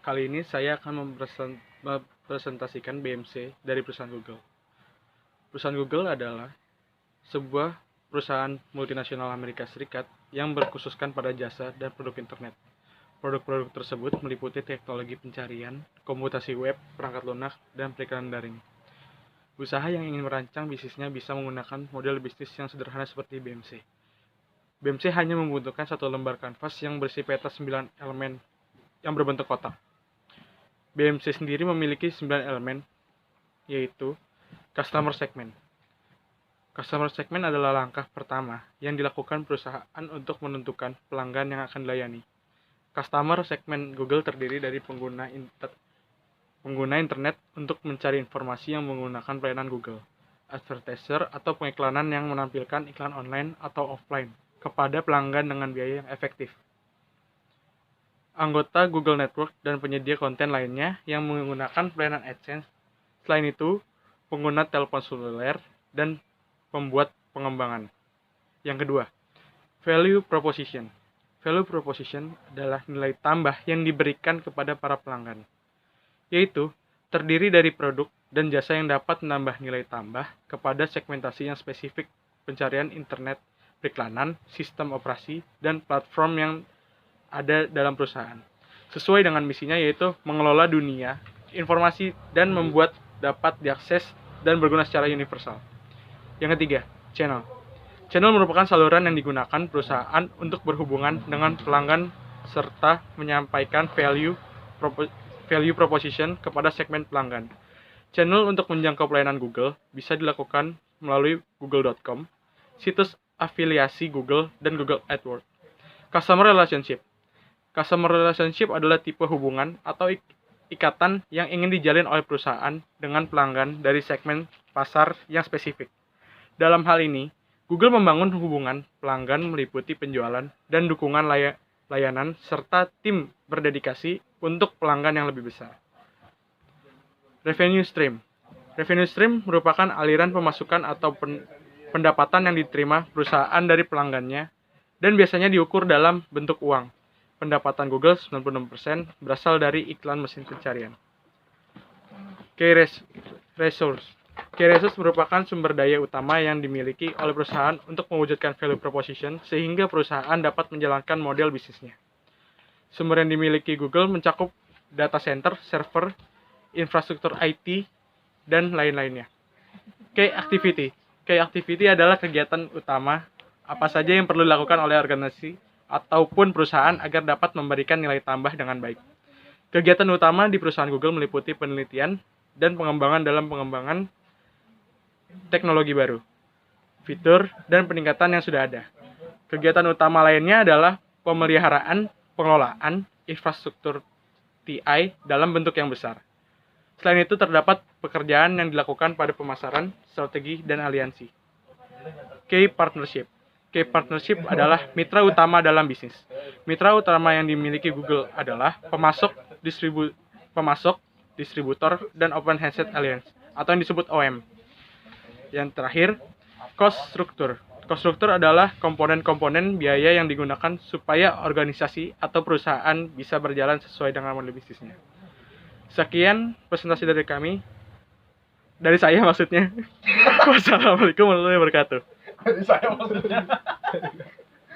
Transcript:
Kali ini saya akan mempresentasikan BMC dari perusahaan Google. Perusahaan Google adalah sebuah perusahaan multinasional Amerika Serikat yang berkhususkan pada jasa dan produk internet. Produk-produk tersebut meliputi teknologi pencarian, komputasi web, perangkat lunak, dan periklanan daring. Usaha yang ingin merancang bisnisnya bisa menggunakan model bisnis yang sederhana seperti BMC. BMC hanya membutuhkan satu lembar kanvas yang berisi peta 9 elemen yang berbentuk kotak. BMC sendiri memiliki 9 elemen, yaitu Customer Segment. Customer Segment adalah langkah pertama yang dilakukan perusahaan untuk menentukan pelanggan yang akan dilayani. Customer Segment Google terdiri dari pengguna internet untuk mencari informasi yang menggunakan pelayanan Google, advertiser atau pengiklanan yang menampilkan iklan online atau offline kepada pelanggan dengan biaya yang efektif. Anggota Google Network dan penyedia konten lainnya yang menggunakan pelayanan AdSense. Selain itu, pengguna telepon seluler dan pembuat pengembangan. Yang kedua, Value Proposition. Value Proposition adalah nilai tambah yang diberikan kepada para pelanggan, yaitu terdiri dari produk dan jasa yang dapat menambah nilai tambah kepada segmentasi yang spesifik, pencarian internet, periklanan, sistem operasi, dan platform yang ada dalam perusahaan. Sesuai dengan misinya, yaitu mengelola dunia informasi dan membuat dapat diakses dan berguna secara universal. Yang ketiga, channel. Channel merupakan saluran yang digunakan perusahaan untuk berhubungan dengan pelanggan serta menyampaikan value proposition kepada segmen pelanggan. Channel untuk menjangkau pelayanan Google bisa dilakukan melalui google.com, situs afiliasi Google, dan Google AdWords. Customer Relationship. Customer Relationship adalah tipe hubungan atau ikatan yang ingin dijalin oleh perusahaan dengan pelanggan dari segmen pasar yang spesifik. Dalam hal ini, Google membangun hubungan pelanggan meliputi penjualan dan dukungan layanan serta tim berdedikasi untuk pelanggan yang lebih besar. Revenue Stream. Revenue Stream merupakan aliran pemasukan atau pendapatan yang diterima perusahaan dari pelanggannya dan biasanya diukur dalam bentuk uang. Pendapatan Google 96% berasal dari iklan mesin pencarian. Key Resource. Key Resource merupakan sumber daya utama yang dimiliki oleh perusahaan untuk mewujudkan value proposition sehingga perusahaan dapat menjalankan model bisnisnya. Sumber yang dimiliki Google mencakup data center, server, infrastruktur IT, dan lain-lainnya. Key Activity. Key Activity adalah kegiatan utama apa saja yang perlu dilakukan oleh organisasi ataupun perusahaan agar dapat memberikan nilai tambah dengan baik. Kegiatan utama di perusahaan Google meliputi penelitian dan pengembangan dalam pengembangan teknologi baru, fitur, dan peningkatan yang sudah ada. Kegiatan utama lainnya adalah pemeliharaan, pengelolaan, infrastruktur TI dalam bentuk yang besar. Selain itu, terdapat pekerjaan yang dilakukan pada pemasaran, strategi, dan aliansi. Key Partnership. Key Partnership adalah mitra utama dalam bisnis. Mitra utama yang dimiliki Google adalah pemasok, distributor, dan Open Handset Alliance, atau yang disebut OEM. Yang terakhir, Cost Structure. Cost Structure adalah komponen-komponen biaya yang digunakan supaya organisasi atau perusahaan bisa berjalan sesuai dengan model bisnisnya. Sekian presentasi dari kami. Dari saya maksudnya. Wassalamualaikum warahmatullahi wabarakatuh. Dari saya maksudnya.